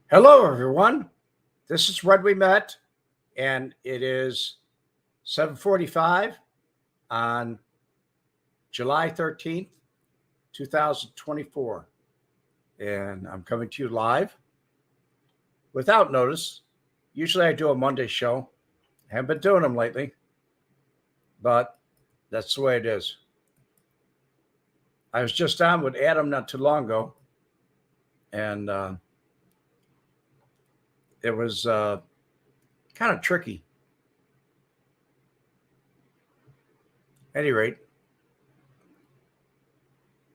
Hello, everyone. This is Wemette, and it is 7:45 on July 13th, 2024. And I'm coming to you live without notice. Usually I do a Monday show. I haven't been doing them lately, but that's the way it is. I was just on with Adam not too long ago, and it was kind of tricky. At any rate,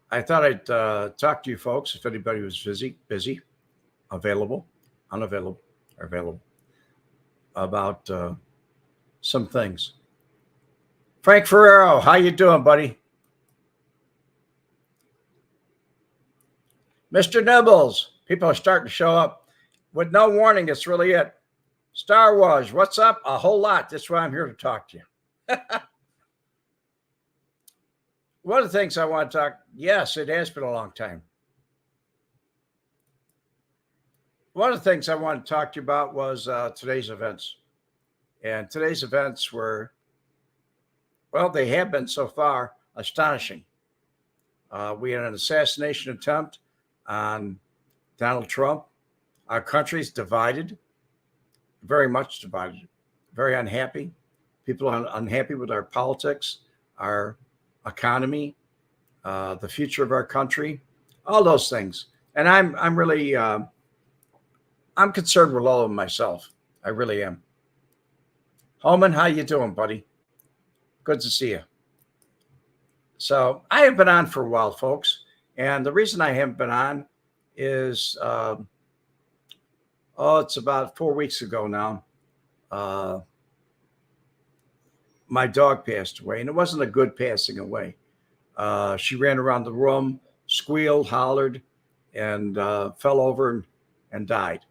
I thought I'd talk to you folks if anybody was busy, available, unavailable, or available, about some things. Frank Ferrero, how you doing, buddy? Mr. Nibbles, people are starting to show up. With no warning, it's really it. Star Wars, what's up? A whole lot. That's why I'm here to talk to you. One of the things I want to talk, yes, it has been a long time. One of the things I wanted to talk to you about was today's events. And today's events were, well, they have been so far astonishing. We had an assassination attempt on Donald Trump. Our country's divided, very much divided, very unhappy. People are unhappy with our politics, our economy, the future of our country, all those things. And I'm really I'm concerned with all of them myself. I really am. Holman, how you doing, buddy? Good to see you. So I have been on for a while, folks. And the reason I haven't been on is, it's about 4 weeks ago now. My dog passed away, and it wasn't a good passing away. She ran around the room, squealed, hollered, and fell over and died.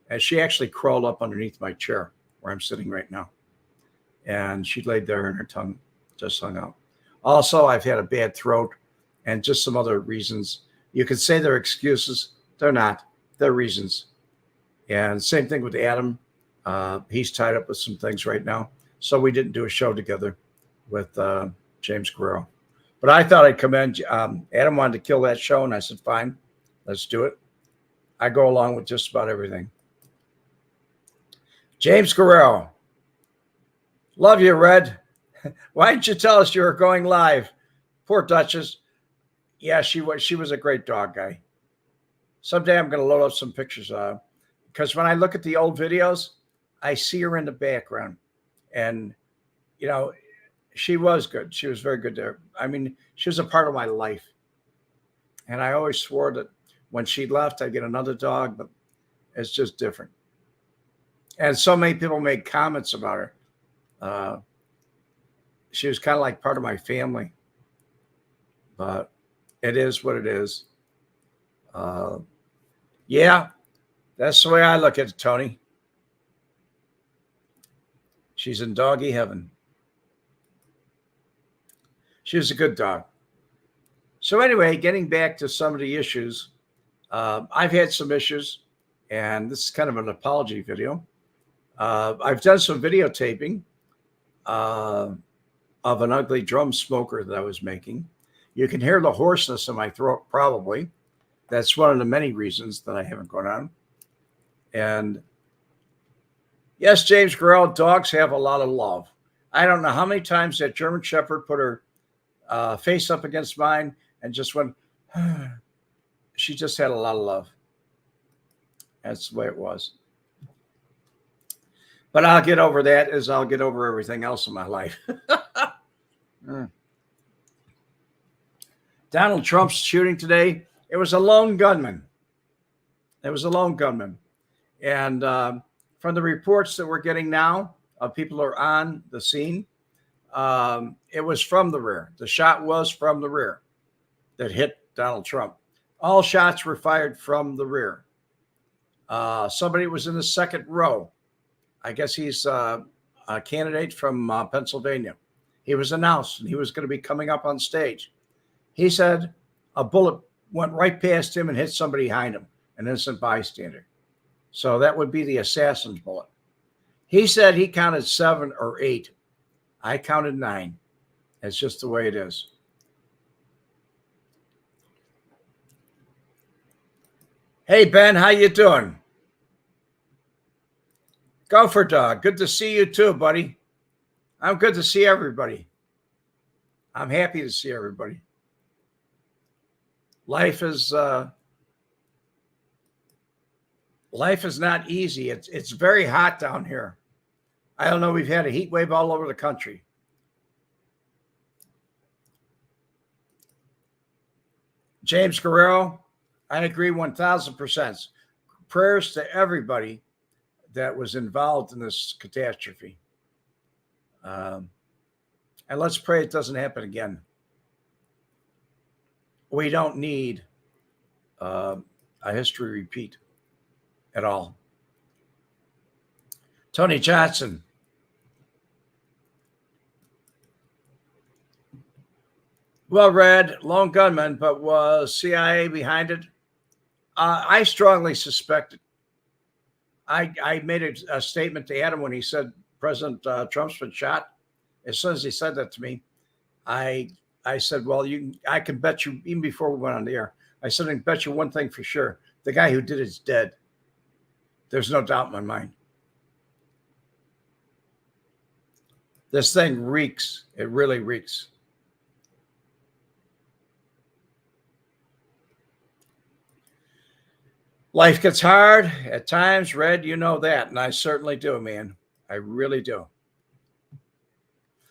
And she actually crawled up underneath my chair where I'm sitting right now. And she laid there and her tongue just hung out. Also, I've had a bad throat and just some other reasons. You could say they're excuses. They're not. They're reasons. And same thing with Adam. He's tied up with some things right now. So we didn't do a show together with James Guerrero. But I thought I'd come in. Adam wanted to kill that show, and I said, fine, let's do it. I go along with just about everything. James Guerrero. Love you, Red. Why didn't you tell us you were going live? Poor Duchess. Yeah, she was a great dog guy. Someday I'm going to load up some pictures of her. Because when I look at the old videos, I see her in the background. And, you know, she was good. She was very good there. I mean, she was a part of my life. And I always swore that when she left, I'd get another dog, but it's just different. And so many people made comments about her. She was kind of like part of my family. But it is what it is. Yeah, that's the way I look at it, Tony. She's in doggy heaven. She was a good dog. So anyway, getting back to some of the issues, I've had some issues, and this is kind of an apology video. I've done some videotaping of an ugly drum smoker that I was making. You can hear the hoarseness in my throat, probably. That's one of the many reasons that I haven't gone on. And yes, James Guerrero, dogs have a lot of love. I don't know how many times that German Shepherd put her face up against mine and just went, she just had a lot of love. That's the way it was. But I'll get over that as I'll get over everything else in my life. Donald Trump's shooting today, it was a lone gunman. It was a lone gunman. And from the reports that we're getting now of people who are on the scene, it was from the rear. The shot was from the rear that hit Donald Trump. All shots were fired from the rear. Somebody was in the second row. I guess he's a candidate from Pennsylvania. He was announced and he was going to be coming up on stage. He said a bullet went right past him and hit somebody behind him, an innocent bystander. So that would be the assassin's bullet. He said he counted 7 or 8. I counted 9. It's just the way it is. Hey, Ben, how you doing? Gopher Dog, good to see you too, buddy. I'm good to see everybody. I'm happy to see everybody. Life is not easy. It's very hot down here. I don't know. We've had a heat wave all over the country. James Guerrero, I agree 1,000%. Prayers to everybody that was involved in this catastrophe. And let's pray it doesn't happen again. We don't need a history repeat at all. Tony Johnson. Well read, lone gunman, but was CIA behind it? I strongly suspect it. I made a statement to Adam when he said President Trump's been shot. As soon as he said that to me, I said, well, I can bet you, even before we went on the air, I said, I can bet you one thing for sure. The guy who did it's dead. There's no doubt in my mind. This thing reeks. It really reeks. Life gets hard at times, Red. You know that. And I certainly do, man. I really do.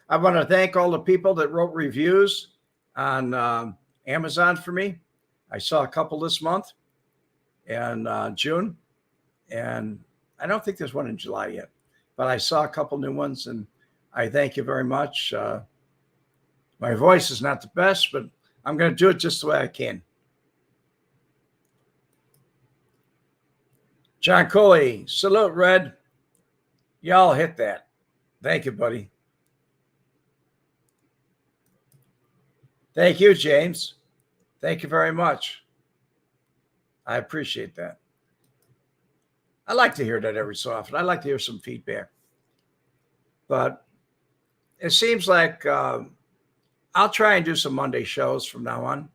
I want to thank all the people that wrote reviews on Amazon for me. I saw a couple this month and June. And I don't think there's one in July yet. But I saw a couple new ones. And I thank you very much. My voice is not the best, but I'm going to do it just the way I can. John Coley, salute, Red. Y'all hit that. Thank you, buddy. Thank you, James. Thank you very much. I appreciate that. I like to hear that every so often. I like to hear some feedback. But it seems like I'll try and do some Monday shows from now on,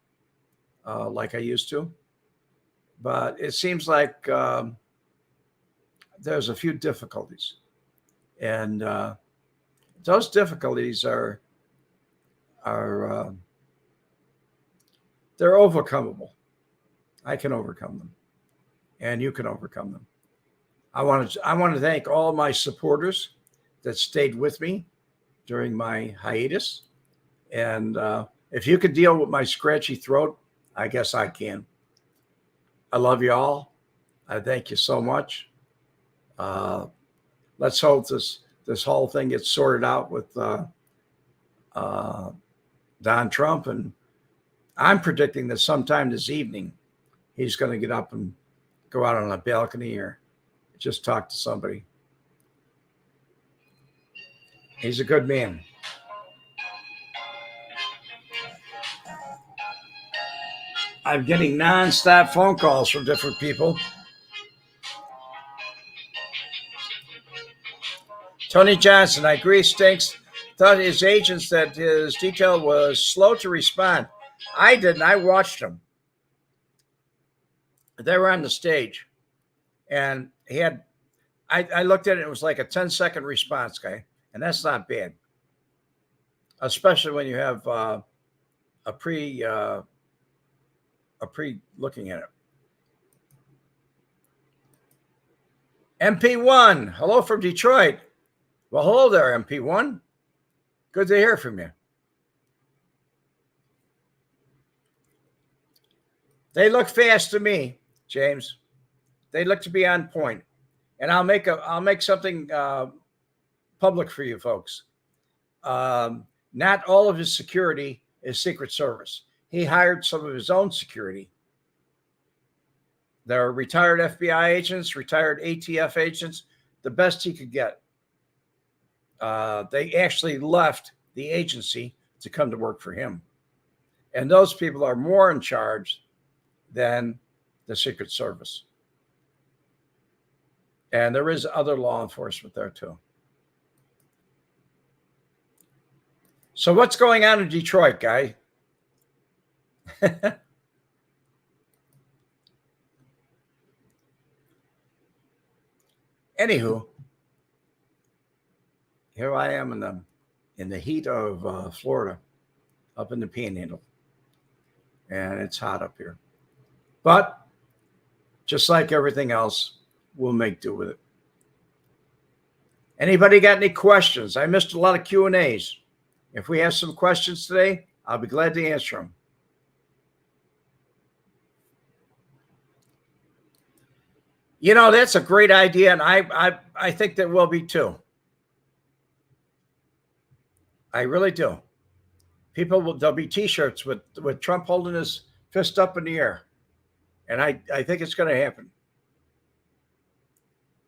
like I used to. But it seems like there's a few difficulties. And those difficulties are they're overcomable. I can overcome them. And you can overcome them. I want to thank all my supporters that stayed with me during my hiatus. And if you could deal with my scratchy throat, I guess I can. I love you all. I thank you so much. Let's hope this whole thing gets sorted out with Don Trump. And I'm predicting that sometime this evening, he's going to get up and go out on a balcony or just talk to somebody. He's a good man. I'm getting nonstop phone calls from different people. Tony Johnson, I agree, stinks. Thought his agents that his detail was slow to respond. I didn't. I watched them. They were on the stage. And he had, I looked at it, it was like a 10-second response, guy. And that's not bad. Especially when you have a pre looking at it. MP1, hello from Detroit. Well, hello there, MP1. Good to hear from you. They look fast to me, James. They look to be on point. And I'll make something public for you folks. Not all of his security is Secret Service. He hired some of his own security. They're retired FBI agents, retired ATF agents, the best he could get. They actually left the agency to come to work for him. And those people are more in charge than the Secret Service. And there is other law enforcement there too. So what's going on in Detroit, guy? Anywho, here I am in the heat of Florida, up in the Panhandle, and it's hot up here. But just like everything else, we'll make do with it. Anybody got any questions? I missed a lot of Q&As. If we have some questions today, I'll be glad to answer them. You know, that's a great idea, and I think that will be too. I really do. There'll be T-shirts with Trump holding his fist up in the air, and I think it's going to happen.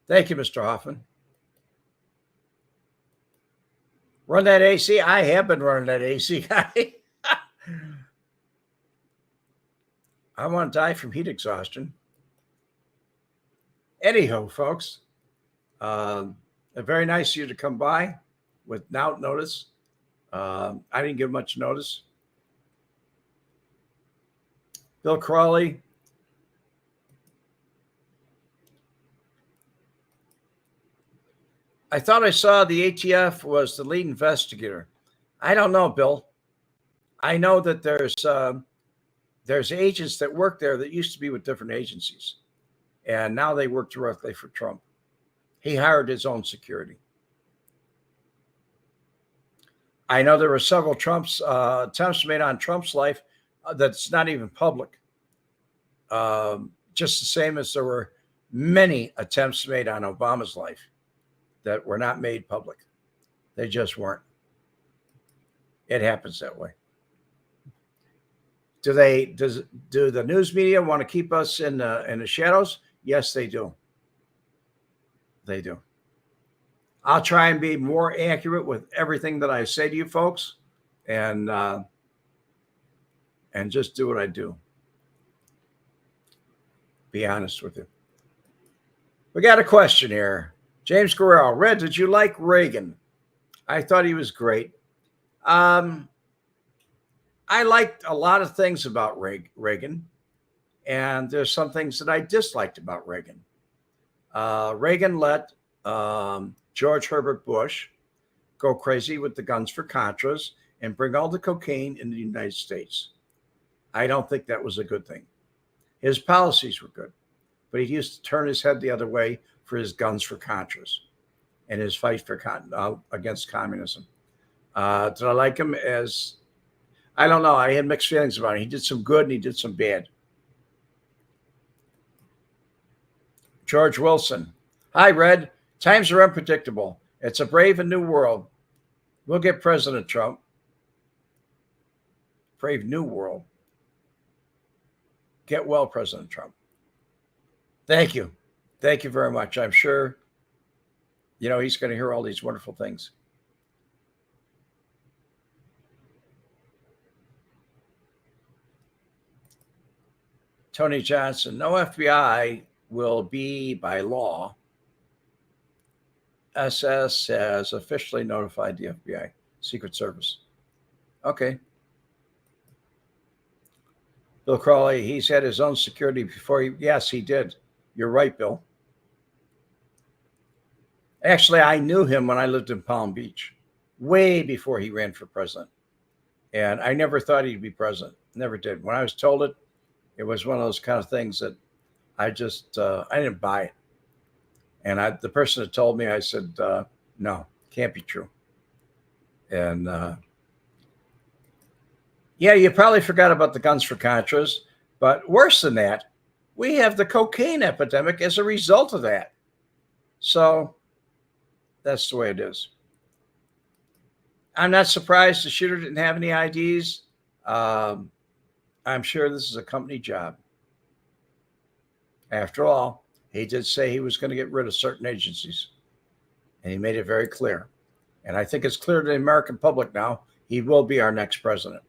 Thank you, Mr. Hoffman. Run that AC. I have been running that AC, guy. I want to die from heat exhaustion. Anyhow, folks, very nice of you to come by without notice. I didn't give much notice. Bill Crawley. I thought I saw the ATF was the lead investigator. I don't know, Bill. I know that there's agents that work there that used to be with different agencies, and now they work directly for Trump. He hired his own security. I know there were several attempts made on Trump's life that's not even public. Just the same as there were many attempts made on Obama's life that were not made public. They just weren't. It happens that way. Do the news media want to keep us in the shadows? Yes, they do. They do. I'll try and be more accurate with everything that I say to you folks, and just do what I do. Be honest with you. We got a question here. James Guerrero. Red, did you like Reagan? I thought he was great. I liked a lot of things about Reagan, and there's some things that I disliked about Reagan. Reagan let George Herbert Bush go crazy with the guns for Contras and bring all the cocaine in the United States. I don't think that was a good thing. His policies were good, but he used to turn his head the other way for his guns for Contras and his fight for against communism. Did I like him as... I don't know. I had mixed feelings about him. He did some good and he did some bad. George Wilson. Hi, Red. Times are unpredictable. It's a brave and new world. We'll get President Trump. Brave new world. Get well, President Trump. Thank you. Thank you very much. I'm sure, he's going to hear all these wonderful things. Tony Johnson, no FBI will be by law. SS has officially notified the FBI, Secret Service. Okay. Bill Crawley, he's had his own security before yes, he did. You're right, Bill. Actually, I knew him when I lived in Palm Beach, way before he ran for president. And I never thought he'd be president. Never did. When I was told it, it was one of those kind of things that I just, I didn't buy it. And the person that told me, I said, no, can't be true. And yeah, you probably forgot about the guns for Contras, but worse than that, we have the cocaine epidemic as a result of that. So that's the way it is. I'm not surprised the shooter didn't have any IDs. I'm sure this is a company job. After all, he did say he was going to get rid of certain agencies, and he made it very clear. And I think it's clear to the American public now, he will be our next president.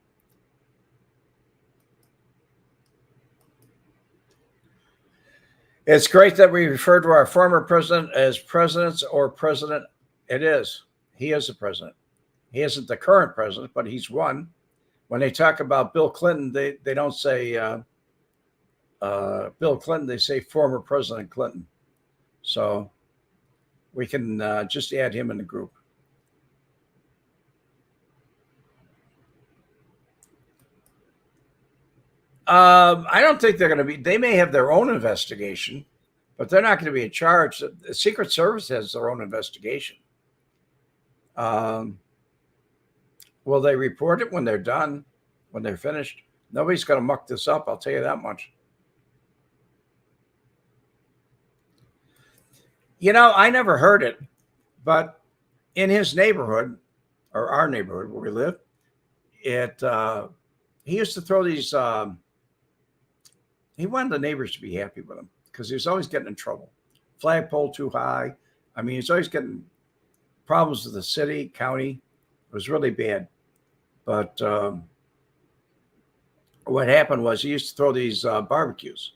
It's great that we refer to our former president as presidents or president. It is. He is the president. He isn't the current president, but he's one. When they talk about Bill Clinton, they don't say Bill Clinton, they say former President Clinton. So we can just add him in the group. I don't think they're going to be, they may have their own investigation, but they're not going to be in charge. The Secret Service has their own investigation. Will they report it when they're done, when they're finished? Nobody's going to muck this up, I'll tell you that much. I never heard it, but in his neighborhood, or our neighborhood where we live, he used to throw these, he wanted the neighbors to be happy with him because he was always getting in trouble. Flagpole too high. I mean, he's always getting problems with the city, county. It was really bad. But what happened was he used to throw these barbecues,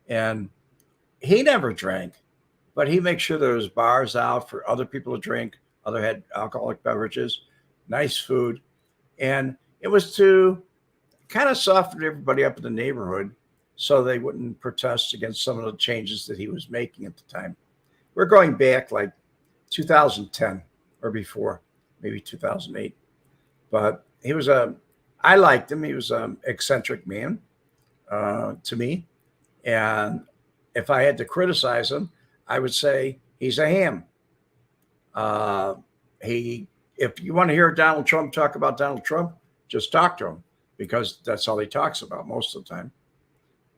and he never drank, but he made sure there was bars out for other people to drink. Other had alcoholic beverages, nice food, and it was to kind of soften everybody up in the neighborhood so they wouldn't protest against some of the changes that he was making at the time. We're going back like 2010 or before, maybe 2008. But I liked him. He was an eccentric man to me. And if I had to criticize him, I would say he's a ham. If you want to hear Donald Trump talk about Donald Trump, just talk to him because that's all he talks about most of the time.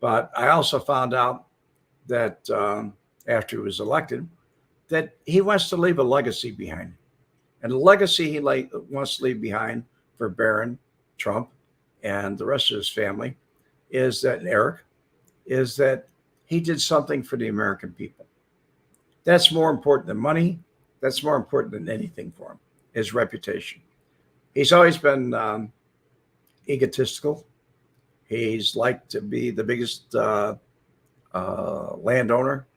But I also found out that after he was elected, that he wants to leave a legacy behind. And the legacy he wants to leave behind for Barron Trump and the rest of his family is that, Eric, is that he did something for the American people. That's more important than money. That's more important than anything for him, his reputation. He's always been egotistical. He's liked to be the biggest landowner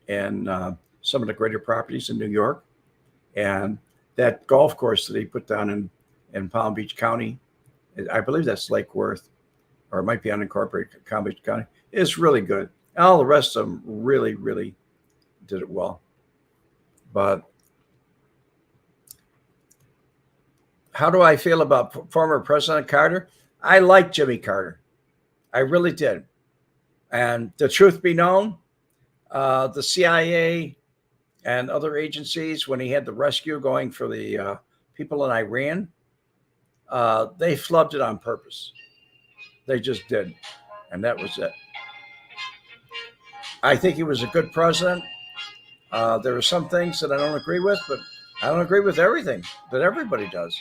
in some of the greater properties in New York. And that golf course that he put down in Palm Beach County, I believe that's Lake Worth, or it might be unincorporated Palm Beach County, is really good. And all the rest of them really, really did it well. But how do I feel about former President Carter? I like Jimmy Carter. I really did. And the truth be known, the CIA and other agencies, when he had the rescue going for the people in Iran, they flubbed it on purpose. They just did. And that was it. I think he was a good president. There are some things that I don't agree with, but I don't agree with everything that everybody does.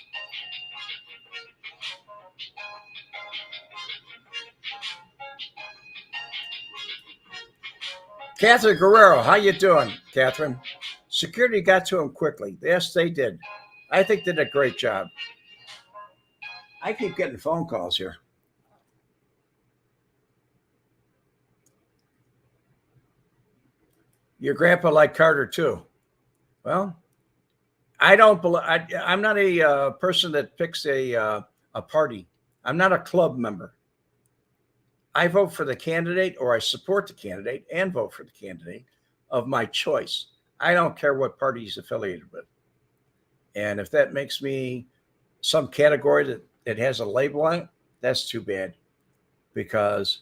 Catherine Guerrero, how you doing, Catherine? Security got to him quickly. Yes, they did. I think they did a great job. I keep getting phone calls here. Your grandpa liked Carter too. Well, I don't believe. I'm not a person that picks a party. I'm not a club member. I vote for the candidate, or I support the candidate and vote for the candidate of my choice. I don't care what party he's affiliated with. And if that makes me some category that it has a label on it, that's too bad, because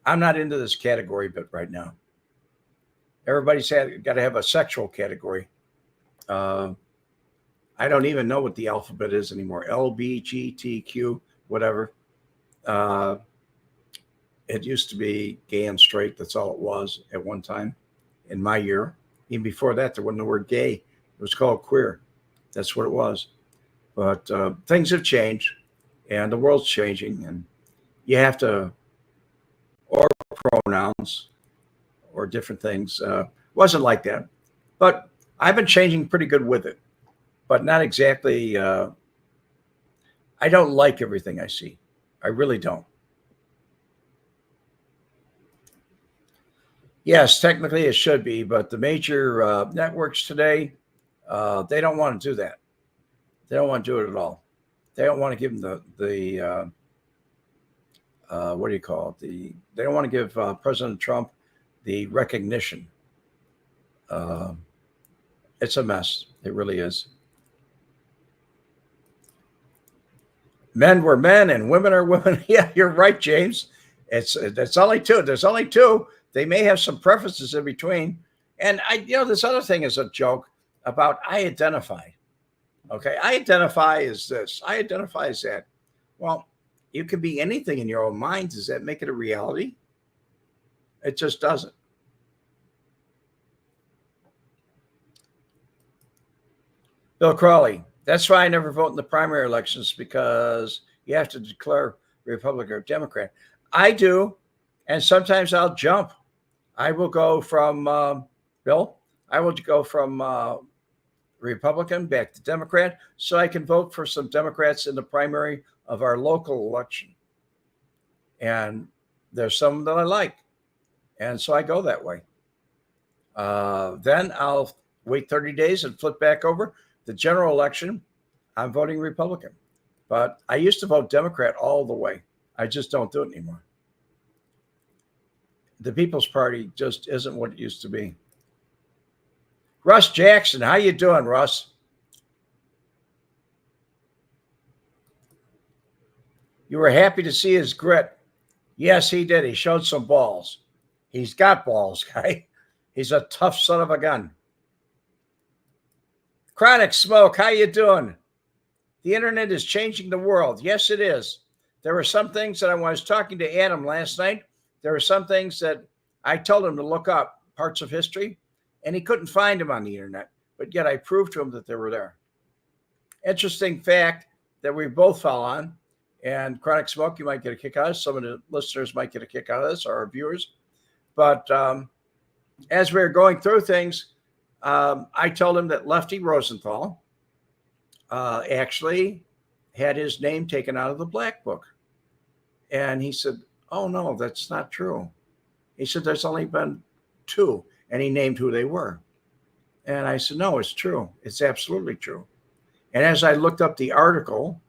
I'm not into this category bit right now. Everybody's got to have a sexual category. I don't even know what the alphabet is anymore. L, B, G, T, Q, whatever. It used to be gay and straight. That's all it was at one time in my year. Even before that, there wasn't the word gay. It was called queer. That's what it was. But things have changed, and the world's changing, and you have to, or pronouns, or different things. Wasn't like that. But I've been changing pretty good with it. But not exactly, I don't like everything I see. I really don't. Yes, technically it should be, but the major networks today, they don't want to do that. They don't want to do it at all. They don't want to give them what do you call it? They don't want to give President Trump the recognition. Uh, it's a mess. It really is. Men were men and women are women. Yeah, you're right, James. It's only two. There's only two. They may have some preferences in between. And this other thing is a joke about I identify. Okay, I identify as this. I identify as that. Well, you can be anything in your own mind. Does that make it a reality? It just doesn't. Bill Crawley. That's why I never vote in the primary elections, because you have to declare Republican or Democrat. I do, and sometimes I'll jump. I will go from Bill. I will go from Republican back to Democrat, so I can vote for some Democrats in the primary of our local election. And there's some that I like, and so I go that way. Then I'll wait 30 days and flip back over. The general election, I'm voting Republican. But I used to vote Democrat all the way. I just don't do it anymore. The People's Party just isn't what it used to be. Russ Jackson, how you doing, Russ? You were happy to see his grit. Yes, he did. He showed some balls. He's got balls, guy. He's a tough son of a gun. Chronic Smoke, how you doing? The internet is changing the world. Yes, it is. There were some things that I was talking to Adam last night. There were some things that I told him to look up, parts of history, and he couldn't find them on the internet. But yet I proved to him that they were there. Interesting fact that we both fell on. And Chronic Smoke, you might get a kick out of this. Some of the listeners might get a kick out of this, or our viewers. But as we were going through things, I told him that Lefty Rosenthal actually had his name taken out of the Black Book. And he said, oh, no, that's not true. He said, there's only been two. And he named who they were. And I said, no, it's true. It's absolutely true. And as I looked up the article,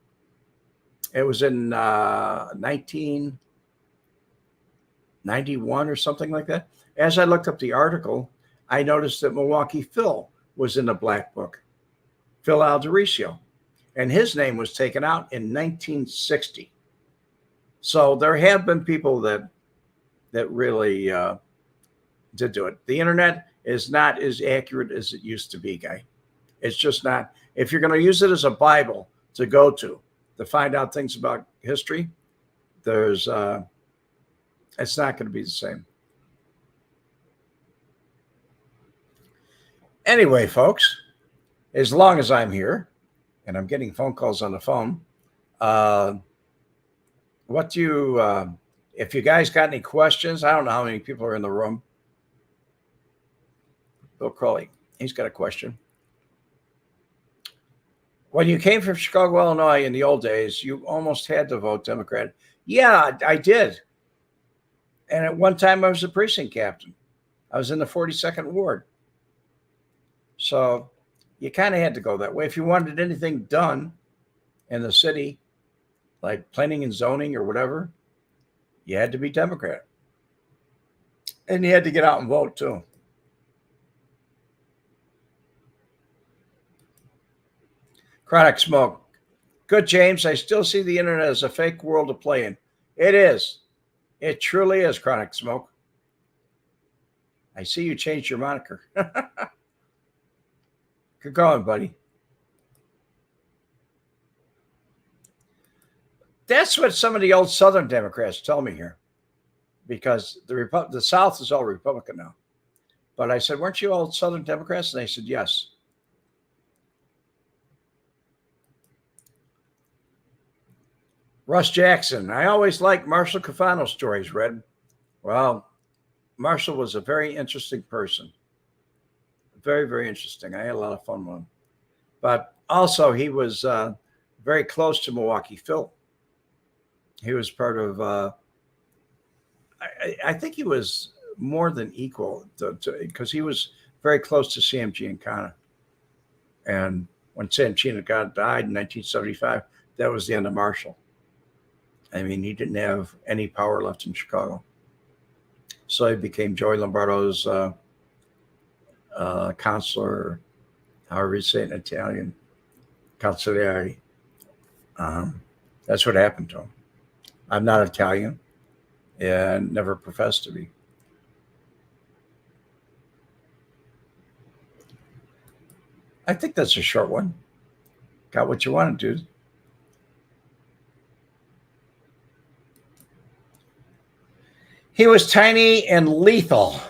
it was in 1991 or something like that. As I looked up the article, I noticed that Milwaukee Phil was in the Black Book, Phil Aldericio, and his name was taken out in 1960. So there have been people that really did do it. The internet is not as accurate as it used to be, guy. It's just not. If you're going to use it as a Bible to go to find out things about history, it's not going to be the same. Anyway, folks, as long as I'm here and I'm getting phone calls on the phone, if you guys got any questions, I don't know how many people are in the room. Bill Crowley, he's got a question. When you came from Chicago, Illinois in the old days, you almost had to vote Democrat. Yeah, I did. And at one time I was a precinct captain. I was in the 42nd Ward. So you kind of had to go that way. If you wanted anything done in the city, like planning and zoning or whatever, you had to be Democrat. And you had to get out and vote too. Chronic Smoke. Good, James. I still see the internet as a fake world to play in. It is. It truly is, Chronic Smoke. I see you changed your moniker. Good going, buddy. That's what some of the old Southern Democrats tell me here, because the South is all Republican now. But I said, weren't you all Southern Democrats? And they said, yes. Russ Jackson. I always liked Marshall Cafano stories, Red. Well, Marshall was a very interesting person. Very, very interesting. I had a lot of fun with him. But also, he was very close to Milwaukee Phil. He was part of, I think he was more than equal because he was very close to Sam Giancana. And when Sam Giancana died in 1975, that was the end of Marshall. I mean, he didn't have any power left in Chicago. So he became Joey Lombardo's counselor, however you say it in Italian, consigliere. That's what happened to him. I'm not Italian and never professed to be. I think that's a short one. Got what you wanted, dude. He was tiny and lethal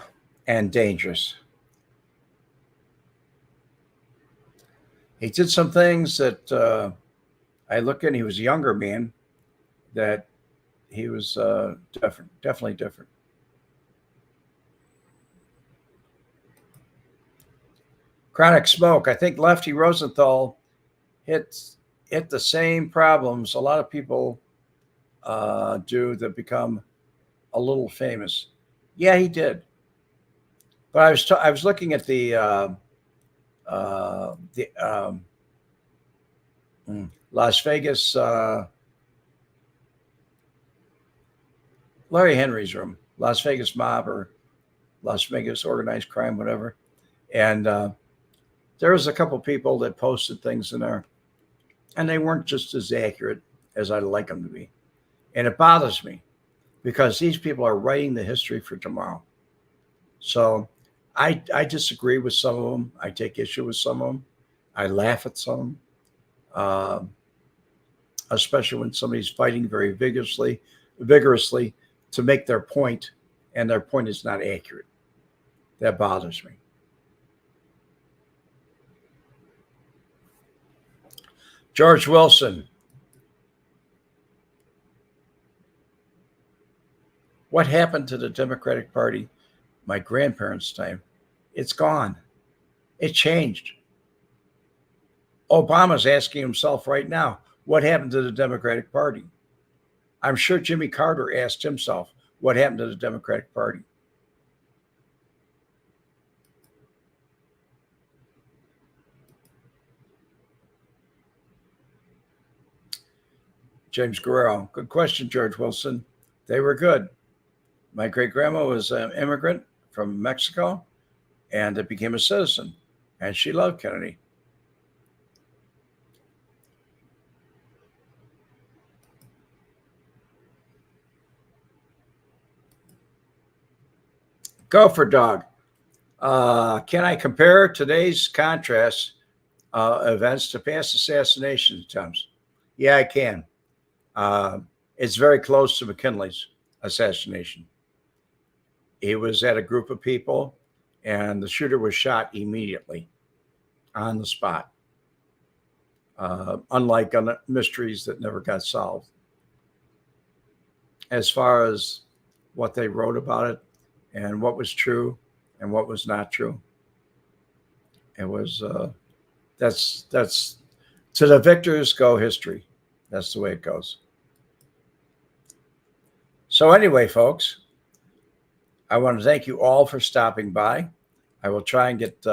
and dangerous. He did some things that I look at. He was a younger man, that he was different, definitely different. Chronic smoke. I think Lefty Rosenthal hit the same problems a lot of people do that become a little famous. Yeah, he did. But I was looking at the Las Vegas Larry Henry's room, Las Vegas mob or Las Vegas organized crime, whatever. And there was a couple people that posted things in there, and they weren't just as accurate as I'd like them to be. And it bothers me because these people are writing the history for tomorrow. So I disagree with some of them. I take issue with some of them. I laugh at some, especially when somebody's fighting very vigorously to make their point, and their point is not accurate. That bothers me. George Wilson. What happened to the Democratic Party my grandparents' time? It's gone. It changed. Obama's asking himself right now, what happened to the Democratic Party? I'm sure Jimmy Carter asked himself, what happened to the Democratic Party? James Guerrero. Good question, George Wilson. They were good. My great-grandma was an immigrant from Mexico and it became a citizen, and she loved Kennedy. Gopher Dog. Can I compare today's contrast events to past assassination attempts? Yeah, I can. It's very close to McKinley's assassination. He was at a group of people, and the shooter was shot immediately on the spot. Unlike mysteries that never got solved. As far as what they wrote about it and what was true and what was not true, it was that's to the victors go history. That's the way it goes. So anyway, folks, I want to thank you all for stopping by. I will try and get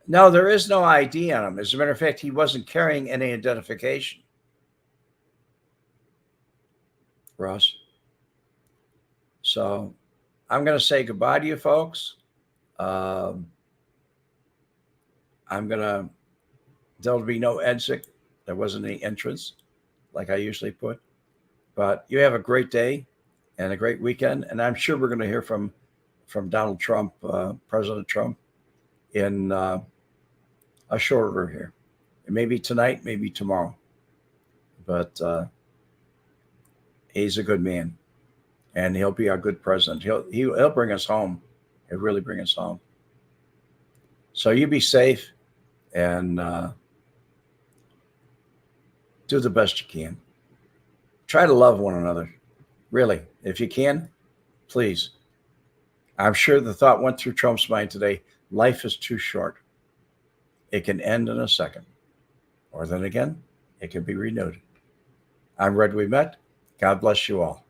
no, there is no ID on him. As a matter of fact, he wasn't carrying any identification. Ross. So I'm going to say goodbye to you folks. There'll be no exit. There wasn't any entrance like I usually put. But you have a great day and a great weekend. And I'm sure we're going to hear from Donald Trump, President Trump, in a short order here. Maybe tonight, maybe tomorrow. But he's a good man. And he'll be our good president. He'll bring us home. He'll really bring us home. So you be safe and do the best you can. Try to love one another. Really, if you can, please. I'm sure the thought went through Trump's mind today. Life is too short. It can end in a second. Or then again, it can be renewed. I'm Red Wemette. God bless you all.